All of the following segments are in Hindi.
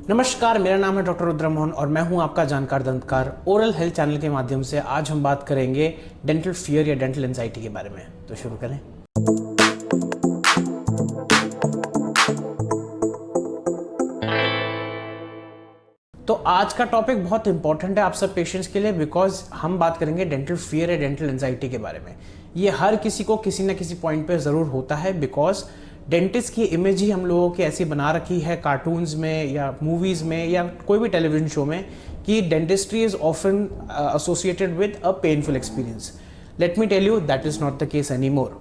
नमस्कार, मेरा नाम है डॉक्टर रुद्र मोहन और मैं हूं आपका जानकार दंतकार। ओरल हेल्थ चैनल के माध्यम से आज हम बात करेंगे डेंटल फियर या डेंटल एंजाइटी के बारे में। तो शुरू करें। तो आज का टॉपिक बहुत इंपॉर्टेंट है आप सब पेशेंट्स के लिए, बिकॉज हम बात करेंगे डेंटल फियर या डेंटल एंजाइटी के बारे में। ये हर किसी को किसी ना किसी पॉइंट पे ज़रूर होता है, बिकॉज डेंटिस्ट की इमेज ही हम लोगों की ऐसी बना रखी है कार्टून्स में या मूवीज़ में या कोई भी टेलीविजन शो में कि dentistry is often associated with a painful experience. Let me tell you that is not the case any more.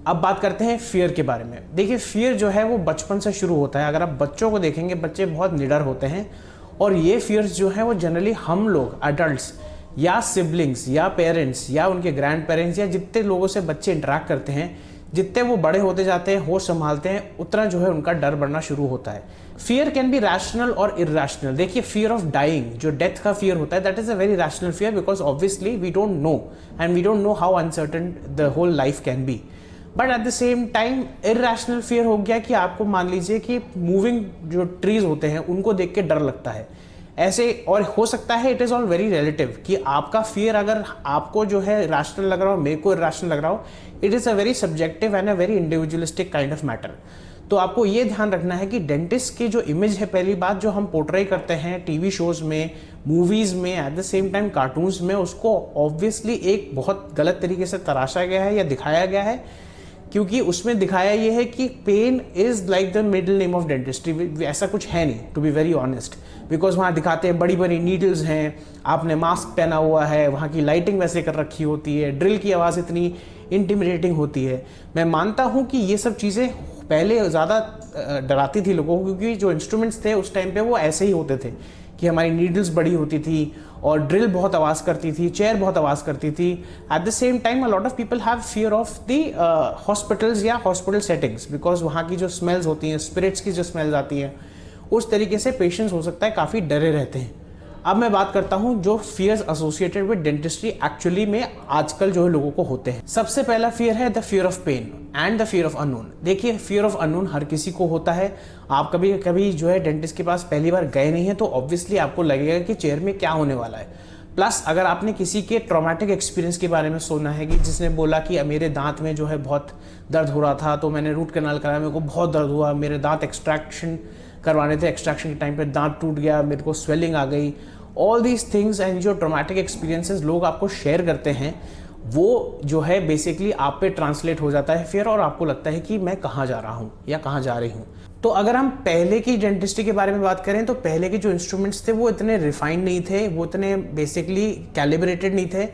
अब बात करते हैं फियर के बारे में। देखिए, फियर जो है वो बचपन से शुरू होता है। अगर आप बच्चों को देखेंगे, बच्चे बहुत निडर होते हैं और ये फियर्स जो है वो जनरली हम लोग एडल्ट्स या सिबलिंग्स या पेरेंट्स या उनके ग्रैंड पेरेंट्स या जितने लोगों से बच्चे इंटरेक्ट करते हैं, जितने वो बड़े होते जाते हैं, होश संभालते हैं, उतना जो है उनका डर बढ़ना शुरू होता है। फियर कैन बी रैशनल और इरैशनल। देखिए, फियर ऑफ डाइंग, जो डेथ का फियर होता है, that is a very rational fear, because obviously we don't know and we don't know how uncertain the whole life can be. But at the same time irrational fear हो गया कि आपको मान लीजिए कि मूविंग जो ट्रीज होते हैं उनको देख के डर लगता है ऐसे। और हो सकता है it is all very relative कि आपका फियर अगर आपको जो है रैशनल लग रहा हो, मेरे को इरैशनल लग रहा हो, it is a very subjective and a very individualistic kind of matter. तो आपको ये ध्यान रखना है कि डेंटिस्ट की जो इमेज है, पहली बात जो हम पोर्ट्रे करते हैं टीवी शोज में, मूवीज़ में, eight the same time cartoons में, उसको ऑब्वियसली एक बहुत गलत तरीके से तराशा गया है या दिखाया गया है, क्योंकि उसमें दिखाया ये है कि pain is like the middle name of dentistry. ऐसा कुछ है नहीं, to be very honest, because वहाँ दिखाते हैं बड़ी बड़ी नीडल्स हैं, आपने मास्क पहना हुआ है, वहाँ की लाइटिंग वैसे कर रखी होती है, ड्रिल की आवाज़ इतनी इंटिमिडेटिंग होती है। मैं मानता हूँ कि ये सब चीज़ें पहले ज़्यादा डराती थी लोगों को, क्योंकि जो इंस्ट्रूमेंट्स थे उस टाइम पे वो ऐसे ही होते थे कि हमारी नीडल्स बड़ी होती थी और ड्रिल बहुत आवाज़ करती थी, चेयर बहुत आवाज़ करती थी। Eight the same time a lot of people have fear of the hospitals या हॉस्पिटल सेटिंग्स, बिकॉज वहाँ की जो स्मेल्स होती हैं, स्पिरिट्स की जो स्मेल्स आती हैं, उस तरीके से पेशेंट्स हो सकता है काफ़ी डरे रहते हैं। अब मैं बात करता हूं जो fears associated with dentistry actually में आजकल जो है लोगों को होते हैं। सबसे पहला फियर है the fear of pain and the fear of unknown. देखिए, फियर ऑफ अननोन हर किसी को होता है। आप कभी कभी जो है डेंटिस्ट के पास पहली बार गए नहीं है तो ऑब्वियसली आपको लगेगा कि चेयर में क्या होने वाला है। प्लस अगर आपने किसी के ट्रॉमेटिक एक्सपीरियंस के बारे में सुना है कि जिसने बोला कि मेरे दांत में जो है बहुत दर्द हो रहा था तो मैंने रूट कैनाल कराया, मेरे को बहुत दर्द हुआ, मेरे दांत एक्सट्रैक्शन करवाने थे, एक्सट्रैक्शन के टाइम पे दांत टूट गया, मेरे को स्वेलिंग आ गई, ऑल दीज थिंग्स एंड जो ट्रॉमेटिक एक्सपीरियंसेस लोग आपको शेयर करते हैं, वो जो है बेसिकली आप पे ट्रांसलेट हो जाता है फिर, और आपको लगता है कि मैं कहाँ जा रहा हूँ या कहाँ जा रही हूँ। तो अगर हम पहले की डेंटिस्ट्री के बारे में बात करें तो पहले के जो इंस्ट्रूमेंट्स थे वो इतने रिफाइंड नहीं थे, वो इतने बेसिकली कैलिब्रेटेड नहीं थे।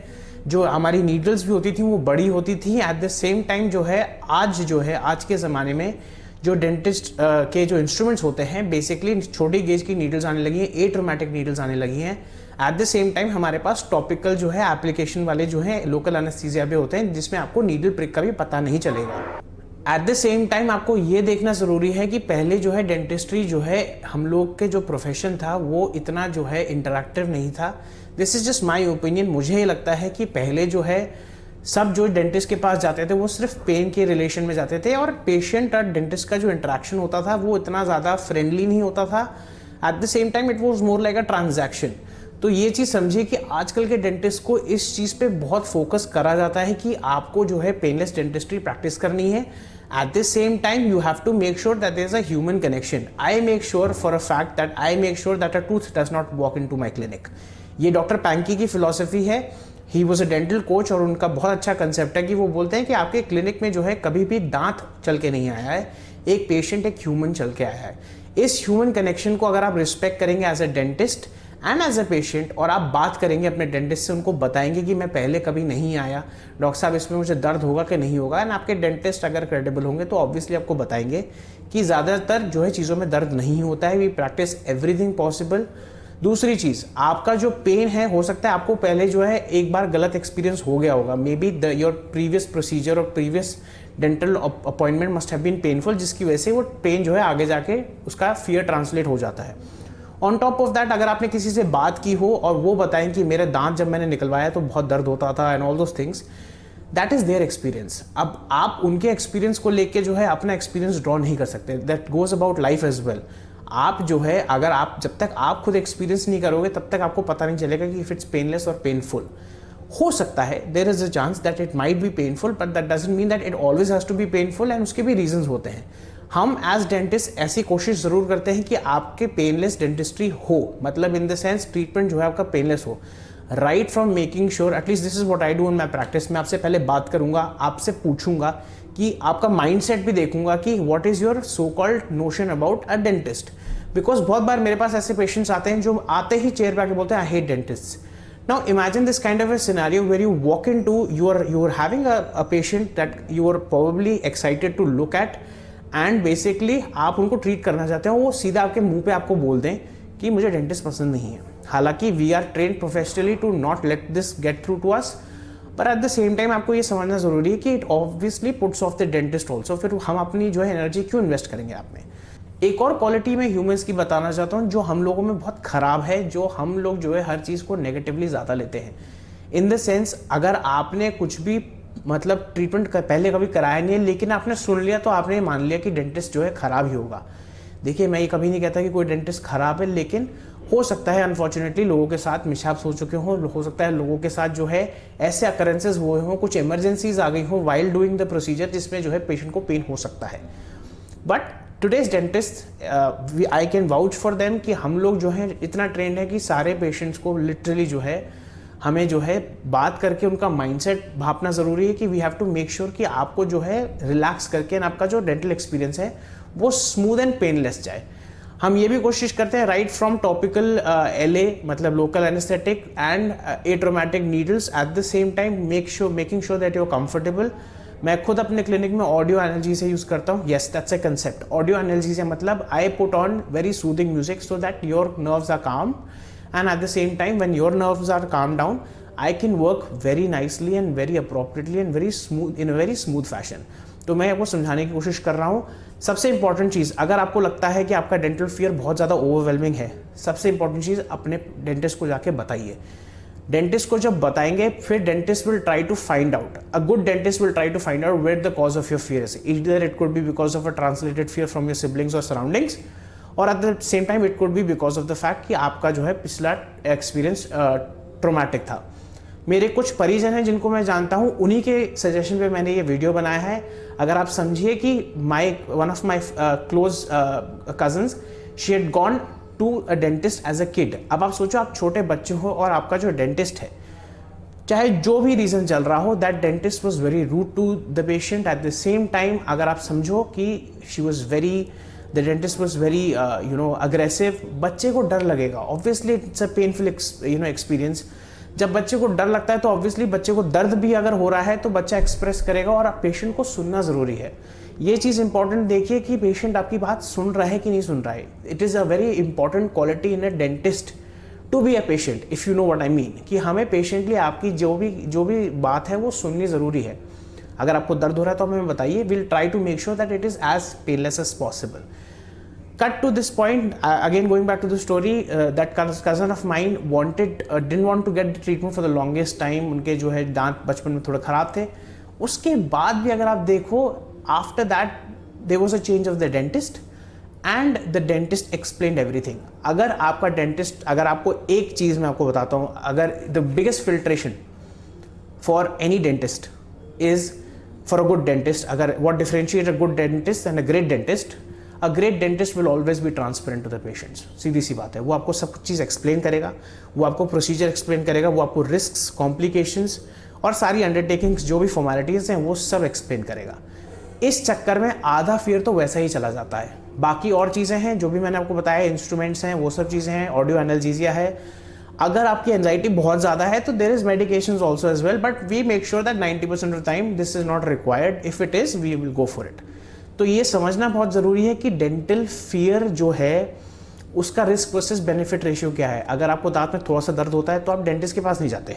जो हमारी नीडल्स भी होती थी वो बड़ी होती थी। एट द सेम टाइम जो है आज के ज़माने में जो डेंटिस्ट के जो इंस्ट्रूमेंट्स होते हैं बेसिकली छोटी गेज की नीडल्स आने लगी हैं, एट्रोमैटिक नीडल्स आने लगी हैं। एट द सेम टाइम हमारे पास टॉपिकल जो है एप्लीकेशन वाले जो हैं लोकल एनेस्थीसिया भी होते हैं, जिसमें आपको नीडल प्रिक का भी पता नहीं चलेगा। एट द सेम टाइम आपको ये देखना ज़रूरी है कि पहले जो है डेंटिस्ट्री जो है हम लोग के जो प्रोफेशन था वो इतना जो है इंटरैक्टिव नहीं था। This is just my opinion. मुझे ये लगता है कि पहले जो है सब जो डेंटिस्ट के पास जाते थे वो सिर्फ पेन के रिलेशन में जाते थे, और पेशेंट और डेंटिस्ट का जो इंटरेक्शन होता था वो इतना ज़्यादा फ्रेंडली नहीं होता था। Eight the same time it was more like a transaction. तो ये चीज़ समझिए कि आजकल के डेंटिस्ट को इस चीज़ पे बहुत फोकस करा जाता है कि आपको जो है पेनलेस डेंटिस्ट्री प्रैक्टिस करनी है। At the same time you have to make sure that there is a human connection. I make sure for a fact that I make sure that a tooth does not walk in to my clinic. ये डॉक्टर पैंकी की फिलॉसफी है। He was a dental coach और उनका बहुत अच्छा कंसेप्ट है कि वो बोलते हैं कि आपके क्लिनिक में जो है कभी भी दांत चल के नहीं आया है, एक पेशेंट, एक ह्यूमन चल के आया है। इस ह्यूमन कनेक्शन को अगर आप रिस्पेक्ट करेंगे as a dentist and as a patient, और आप बात करेंगे अपने डेंटिस्ट से, उनको बताएंगे कि मैं पहले कभी नहीं आया, डॉक्टर साहब इसमें मुझे दर्द होगा कि नहीं होगा, एंड आपके डेंटिस्ट अगर क्रेडिबल होंगे तो ऑब्वियसली आपको बताएंगे कि ज़्यादातर जो है चीज़ों में दर्द नहीं होता है। We practice everything possible. दूसरी चीज़, आपका जो पेन है, हो सकता है आपको पहले जो है एक बार गलत एक्सपीरियंस हो गया होगा, maybe your previous procedure और previous dental appointment must have been painful, जिसकी वजह से वो पेन जो है आगे जाके उसका फियर ट्रांसलेट हो जाता है। ऑन टॉप ऑफ दैट, अगर आपने किसी से बात की हो और वो बताएं कि मेरे दांत जब मैंने निकलवाया तो बहुत दर्द होता था and all those things, that is their experience. अब आप उनके एक्सपीरियंस को लेके जो है अपना एक्सपीरियंस ड्रॉ नहीं कर सकते। That goes about life as well. आप जो है, अगर आप जब तक आप खुद एक्सपीरियंस नहीं करोगे तब तक आपको पता नहीं चलेगा कि इफ इट्स पेनलेस और पेनफुल। हो सकता है there is a chance that it might be painful, but that doesn't mean that it always has to be painful, and उसके भी रीजंस होते हैं। हम एज डेंटिस्ट ऐसी कोशिश ज़रूर करते हैं कि आपके पेनलेस डेंटिस्ट्री हो, मतलब इन द सेंस ट्रीटमेंट जो है आपका पेनलेस हो, right from making sure, at least this is what I do in my practice. मैं आपसे पहले बात करूंगा, आपसे पूछूंगा कि आपका माइंडसेट भी देखूंगा कि what is your so called notion about a dentist. Because बहुत बार मेरे पास ऐसे पेशेंट्स आते हैं जो आते ही चेयर पे आके बोलते हैं I hate dentist. Now imagine this kind of a scenario where you walk into, you are having a patient that you are probably excited to look at, and basically आप उनको ट्रीट करना चाहते हो, वो सीधा आपके मुंह पे आपको बोल दें कि मुझे डेंटिस्ट पसंद नहीं है। हालांकि we are train professionally to not let this get through to us, पर एट द सेम टाइम आपको ये समझना जरूरी है कि it obviously puts of the dentist also. फिर हम अपनी जो है एनर्जी क्यों इन्वेस्ट करेंगे आप में। एक और क्वालिटी में ह्यूमंस की बताना चाहता हूँ जो हम लोगों में बहुत ख़राब है, जो हम लोग जो है हर चीज़ को नेगेटिवली ज़्यादा लेते हैं। इन द सेंस, अगर आपने कुछ भी मतलब ट्रीटमेंट पहले कभी कराया नहीं है लेकिन आपने सुन लिया तो आपने मान लिया कि डेंटिस्ट जो है ख़राब ही होगा। देखिए, मैं ये कभी नहीं कहता कि कोई डेंटिस्ट ख़राब है, लेकिन हो सकता है अनफॉर्चुनेटली लोगों के साथ मिसहैप्स हो चुके हों, हो सकता है लोगों के साथ जो है ऐसे अकरेंसेज हुए हों, कुछ इमरजेंसीज आ गई हो वाइल डूइंग द प्रोसीजर, जिसमें जो है पेशेंट को पेन हो सकता है। But today's dentist, I can vouch for them कि हम लोग जो है इतना ट्रेंड है कि सारे पेशेंट्स को लिटरली जो है हमें जो है बात करके उनका माइंडसेट भापना ज़रूरी है कि we have to make sure कि आपको जो है रिलैक्स करके आपका जो डेंटल एक्सपीरियंस है वो स्मूथ एंड पेनलेस जाए। हम ये भी कोशिश करते हैं राइट फ्रॉम टॉपिकल LA मतलब local anaesthetic and atraumatic needles, at the same time making sure that you are comfortable. मैं खुद अपने क्लिनिक में ऑडियो एनाल्जेसिया यूज करता हूँ। Yes, that's a concept. Audio analgesia मतलब I put on very soothing music so that your nerves are calm, and at the same time when your nerves are calm down I can work very nicely and very appropriately and very smooth in a very smooth fashion. तो मैं आपको समझाने की कोशिश कर रहा हूँ। सबसे इंपॉर्टेंट चीज़, अगर आपको लगता है कि आपका डेंटल फियर बहुत ज़्यादा ओवरवेलमिंग है, सबसे इंपॉर्टेंट चीज़ अपने डेंटिस्ट को जाके बताइए। डेंटिस्ट को जब बताएंगे फिर dentist will try to find out, a good dentist will try to find out where the cause of your fear is. Either it could be because of a translated fear from your siblings और सराउंडिंग्स, और at the same time it could be because of the fact कि आपका जो है पिछला एक्सपीरियंस ट्रोमैटिक था। मेरे कुछ परिजन हैं जिनको मैं जानता हूँ, उन्हीं के सजेशन पे मैंने ये वीडियो बनाया है। अगर आप समझिए कि one of my close cousins, she had gone to a dentist as a kid. अब आप सोचो, आप छोटे बच्चे हो और आपका जो डेंटिस्ट है, चाहे जो भी रीज़न चल रहा हो, that dentist was very rude to the patient. At the same time अगर आप समझो कि she was very, the dentist was very aggressive, बच्चे को डर लगेगा। Obviously it's a painful experience. जब बच्चे को डर लगता है तो ऑब्वियसली बच्चे को दर्द भी अगर हो रहा है तो बच्चा एक्सप्रेस करेगा, और पेशेंट को सुनना ज़रूरी है। ये चीज़ इंपॉर्टेंट देखिए कि पेशेंट आपकी बात सुन रहा है कि नहीं सुन रहा है। It is a very important quality in a dentist to be a patient, if you know what I mean, कि हमें पेशेंटली आपकी जो भी बात है वो सुननी ज़रूरी है। अगर आपको दर्द हो रहा है तो हमें बताइए, will try to make sure that it is as painless as possible. Cut to this point, again going back to the story, that cousin of mine didn't want to get the treatment for the longest time. उनके जो है दांत बचपन में थोड़े ख़राब थे। उसके बाद भी अगर आप देखो, after that there was a change of the dentist and the dentist explained everything. अगर आपका डेंटिस्ट, अगर आपको एक चीज़ मैं आपको बताता हूँ, अगर the biggest filtration for any dentist is for a good dentist, अगर what differentiates a good dentist and a great dentist, a great dentist will always be transparent to the patients. सीधी सी बात है, वो आपको सब चीज़ एक्सप्लेन करेगा, वो आपको प्रोसीजर एक्सप्लेन करेगा, वो आपको रिस्क्स, कॉम्प्लिकेशंस और सारी अंडरटेकिंग्स जो भी फॉर्मेलिटीज़ हैं वो सब एक्सप्लेन करेगा। इस चक्कर में आधा फियर तो वैसा ही चला जाता है। बाकी और चीज़ें हैं जो भी मैंने आपको बताया, इंस्ट्रूमेंट्स हैं, वो सब चीज़ें हैं, ऑडियो एनाल्जेसिया है। अगर आपकी एंजाइटी बहुत ज़्यादा है तो there is medications also as well, but we make sure that 90% of the time this is not required. If it is we will go for it. तो ये समझना बहुत ज़रूरी है कि डेंटल फियर जो है उसका रिस्क वर्सेस बेनिफिट रेशियो क्या है। अगर आपको दांत में थोड़ा सा दर्द होता है तो आप डेंटिस्ट के पास नहीं जाते,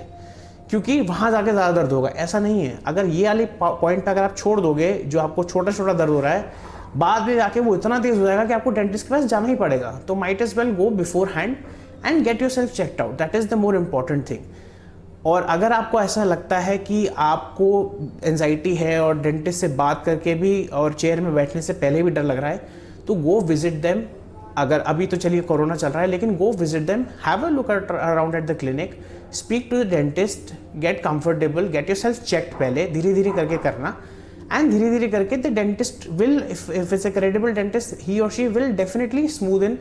क्योंकि वहाँ जाके ज़्यादा दर्द होगा। ऐसा नहीं है। अगर ये वाले पॉइंट पे अगर आप छोड़ दोगे, जो आपको छोटा छोटा दर्द हो रहा है, बाद में जाके वो इतना तेज़ हो जाएगा कि आपको डेंटिस्ट के पास जाना ही पड़ेगा। तो might as well go beforehand and get yourself checked out. That is the more important thing. और अगर आपको ऐसा लगता है कि आपको एंजाइटी है और डेंटिस्ट से बात करके भी और चेयर में बैठने से पहले भी डर लग रहा है, तो गो विजिट देम अगर अभी तो चलिए कोरोना चल रहा है, लेकिन go visit them, have a look around at the clinic, speak to the dentist, get comfortable, get yourself checked पहले, धीरे धीरे करके करना, एंड धीरे धीरे करके the dentist will, if it's a credible dentist, he और she will definitely smooth in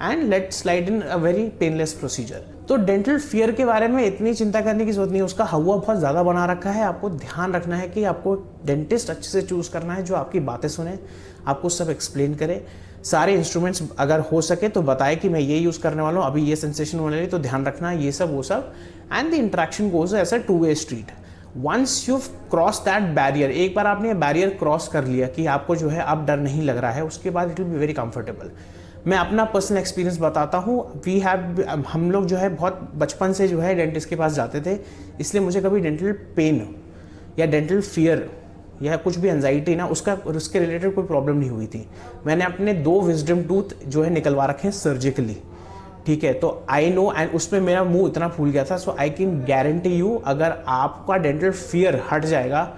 and let slide in a very painless procedure. तो डेंटल फियर के बारे में इतनी चिंता करने की जरूरत नहीं है, उसका हवा बहुत ज़्यादा बना रखा है। आपको ध्यान रखना है कि आपको डेंटिस्ट अच्छे से चूज़ करना है जो आपकी बातें सुने, आपको सब एक्सप्लेन करे, सारे इंस्ट्रूमेंट्स अगर हो सके तो बताए कि मैं ये यूज़ करने वाला हूँ, अभी ये सेंसेशन होने लगी तो ध्यान रखना है, ये सब वो सब, and the interaction goes as a 2-way street. Once you cross that barrier, एक बार आपने बैरियर क्रॉस कर लिया कि आपको जो है अब डर नहीं लग रहा है, उसके बाद it will be very comfortable. मैं अपना पर्सनल एक्सपीरियंस बताता हूँ। हम लोग जो है बहुत बचपन से जो है डेंटिस्ट के पास जाते थे, इसलिए मुझे कभी डेंटल पेन या डेंटल फियर या कुछ भी एंजाइटी ना उसके रिलेटेड कोई प्रॉब्लम नहीं हुई थी। मैंने अपने 2 विजडम टूथ जो है निकलवा रखे हैं सर्जिकली, ठीक है, तो आई नो, एंड उसमें मेरा मुंह इतना फूल गया था, so I can guarantee you अगर आपका डेंटल फियर हट जाएगा,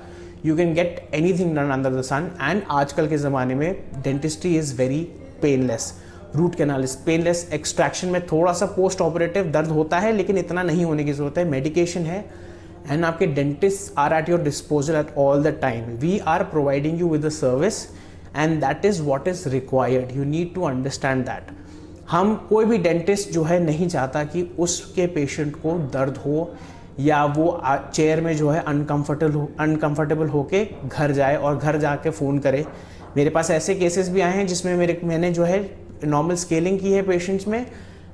you can get anything done under the sun. And आजकल के ज़माने में dentistry is very painless, root canal is painless, extraction में थोड़ा सा पोस्ट ऑपरेटिव दर्द होता है लेकिन इतना नहीं होने की जरूरत है, मेडिकेशन है, एंड आपके dentist are at your disposal at all the time. We are providing you with the service and that is what is required, you need to understand that. हम कोई भी डेंटिस्ट जो है नहीं चाहता कि उसके पेशेंट को दर्द हो या वो चेयर में जो है अनकंफर्टेबल होके घर जाए और घर जाके फ़ोन करे। मेरे पास ऐसे केसेस भी आए हैं जिसमें मैंने जो है नॉर्मल स्केलिंग की है पेशेंट्स में,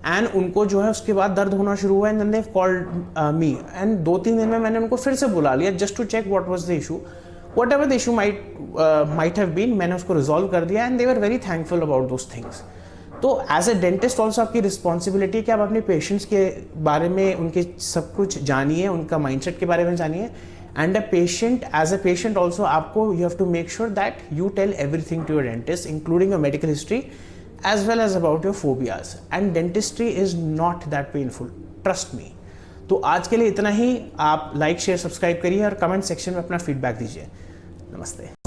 एंड उनको जो है उसके बाद दर्द होना शुरू हुआ, and then they called me, and 2-3 दिन में मैंने उनको फिर से बुला लिया just to check what was the issue, whatever the issue might have been, मैंने उसको रिजॉल्व कर दिया, and they were very thankful about those things. तो एज ए डेंटिस्ट ऑल्सो आपकी रिस्पॉन्सिबिलिटी है कि आप अपने पेशेंट्स के बारे में उनके सब कुछ जानिए, उनका माइंडसेट के बारे में जानिए, and as a patient also आपको you have to make sure that you tell everything to your dentist including your medical history as well as about your phobias, and dentistry is not that painful, trust me। तो आज के लिए इतना ही। आप लाइक शेयर सब्सक्राइब करिए और कमेंट सेक्शन में अपना फीडबैक दीजिए। नमस्ते।